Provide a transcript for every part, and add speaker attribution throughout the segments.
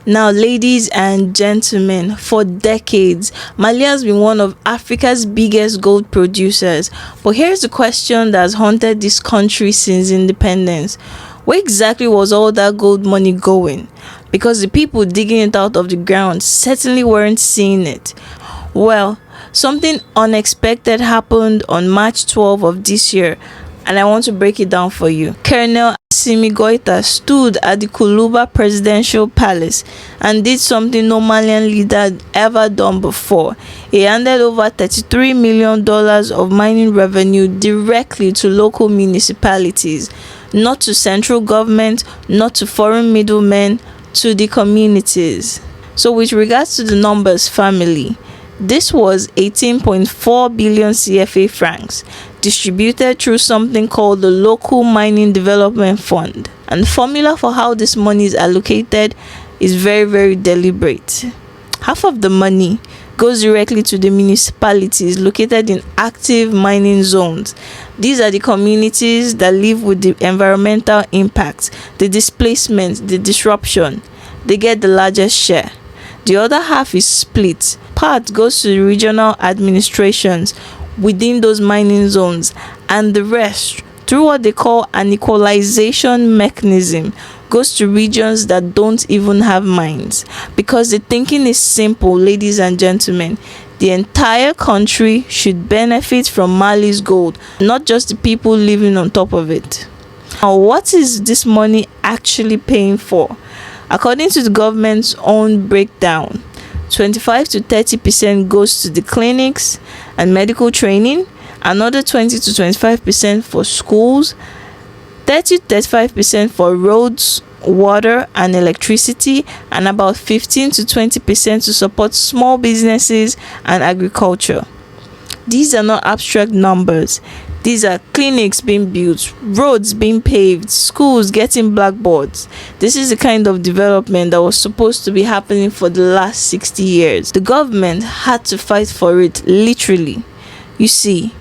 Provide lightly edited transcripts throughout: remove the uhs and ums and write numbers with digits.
Speaker 1: Now, ladies and gentlemen, for decades, Mali has been one of Africa's biggest gold producers. But here's the question that has haunted this country since independence. Where exactly was all that gold money going? Because the people digging it out of the ground certainly weren't seeing it. Well, something unexpected happened on March 12 of this year, and I want to break it down for you. Colonel Assimi Goita stood at the Kuluba Presidential Palace and did something no Malian leader had ever done before. He handed over $33 million of mining revenue directly to local municipalities, not to central government, not to foreign middlemen, to the communities. So with regards to the numbers, family, this was 18.4 billion CFA francs distributed through something called the Local Mining Development Fund. And the formula for how this money is allocated is very, very deliberate. Half of the money goes directly to the municipalities located in active mining zones. These are the communities that live with the environmental impacts, the displacement, the disruption. They get the largest share. The other half is split. Part goes to the regional administrations within those mining zones, and the rest, through what they call an equalization mechanism, goes to regions that don't even have mines. Because the thinking is simple, ladies and gentlemen. The entire country should benefit from Mali's gold, not just the people living on top of it. Now, what is this money actually paying for? According to the government's own breakdown, 25 to 30% goes to the clinics and medical training, another 20 to 25% for schools, 30 to 35% for roads, water and electricity, and about 15 to 20% to support small businesses and agriculture. These are not abstract numbers. These are clinics being built, roads being paved, schools getting blackboards. This is the kind of development that was supposed to be happening for the last 60 years. The government had to fight for it, literally. You see,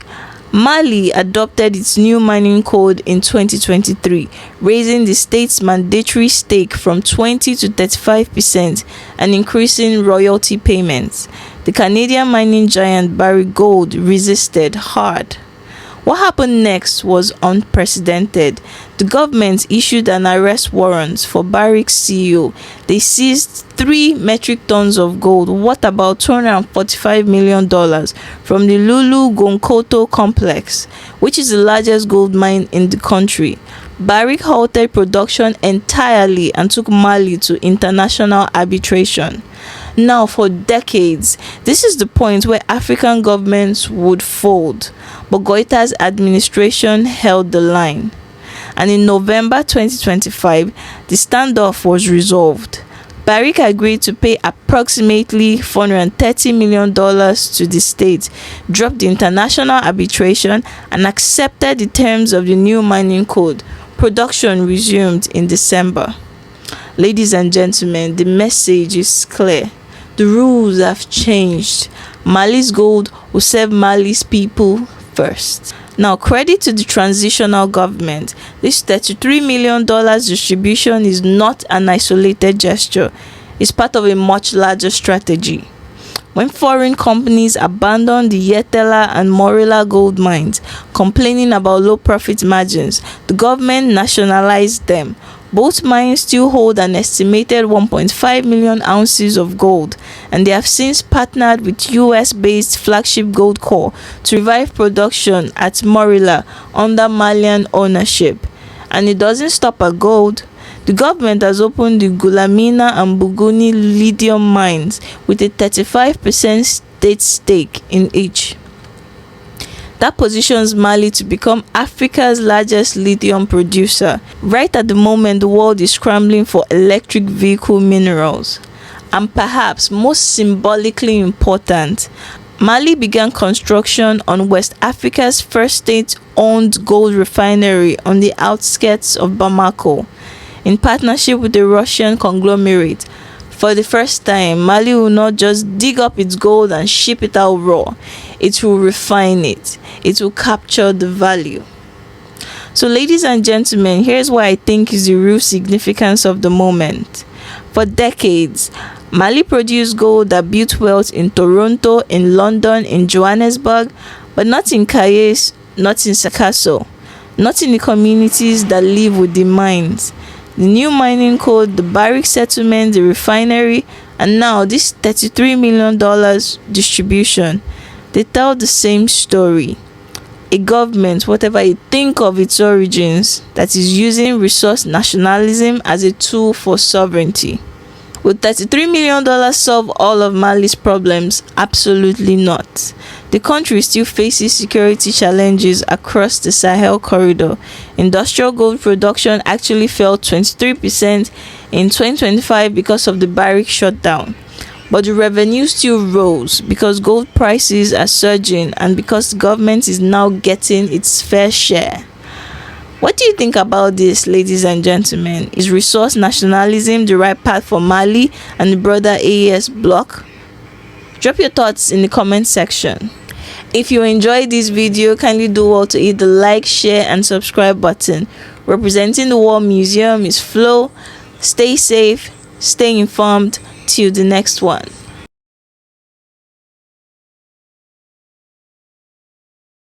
Speaker 1: Mali adopted its new mining code in 2023, raising the state's mandatory stake from 20 to 35% and increasing royalty payments. The Canadian mining giant Barrick Gold resisted hard. What happened next was unprecedented. The government issued an arrest warrant for Barrick's CEO. They seized 3 metric tons of gold, worth about $245 million, from the Lulu Gonkoto complex, which is the largest gold mine in the country. Barrick halted production entirely and took Mali to international arbitration. Now, for decades, this is the point where African governments would fold, but Goita's administration held the line. And in November 2025, the standoff was resolved. Barrick agreed to pay approximately $430 million to the state, dropped the international arbitration, and accepted the terms of the new mining code. Production resumed in December. Ladies and gentlemen, the message is clear. The rules have changed. Mali's gold will serve Mali's people first. Now, credit to the transitional government. This $33 million distribution is not an isolated gesture. It's part of a much larger strategy. When foreign companies abandoned the Yetela and Morila gold mines, complaining about low profit margins, the government nationalized them. Both mines still hold an estimated 1.5 million ounces of gold, and they have since partnered with US-based Flagship Gold Corp to revive production at Morila under Malian ownership. And it doesn't stop at gold. The government has opened the Gulamina and Buguni lithium mines with a 35% state stake in each. That positions Mali to become Africa's largest lithium producer. Right at the moment, the world is scrambling for electric vehicle minerals. And perhaps most symbolically important, Mali began construction on West Africa's first state-owned gold refinery on the outskirts of Bamako, in partnership with the Russian conglomerate. For the first time, Mali will not just dig up its gold and ship it out raw. It will refine it. It will capture the value. So, ladies and gentlemen, here's what I think is the real significance of the moment. For decades, Mali produced gold that built wealth in Toronto, in London, in Johannesburg, but not in Kayes, not in Sakasso, not in the communities that live with the mines. The new mining code, the Barrick settlement, the refinery, and now this $33 million distribution, they tell the same story. A government, whatever you think of its origins, that is using resource nationalism as a tool for sovereignty. Will $33 million solve all of Mali's problems? Absolutely not. The country still faces security challenges across the Sahel corridor. Industrial gold production actually fell 23% in 2025 because of the Barrick shutdown. But the revenue still rose because gold prices are surging and because the government is now getting its fair share. What do you think about this, ladies and gentlemen? Is resource nationalism the right path for Mali and the broader AES bloc? Drop your thoughts in the comment section. If you enjoyed this video, kindly do well to hit the like, share and subscribe button. Representing the War Museum is Flo. Stay safe, stay informed. Till the next one.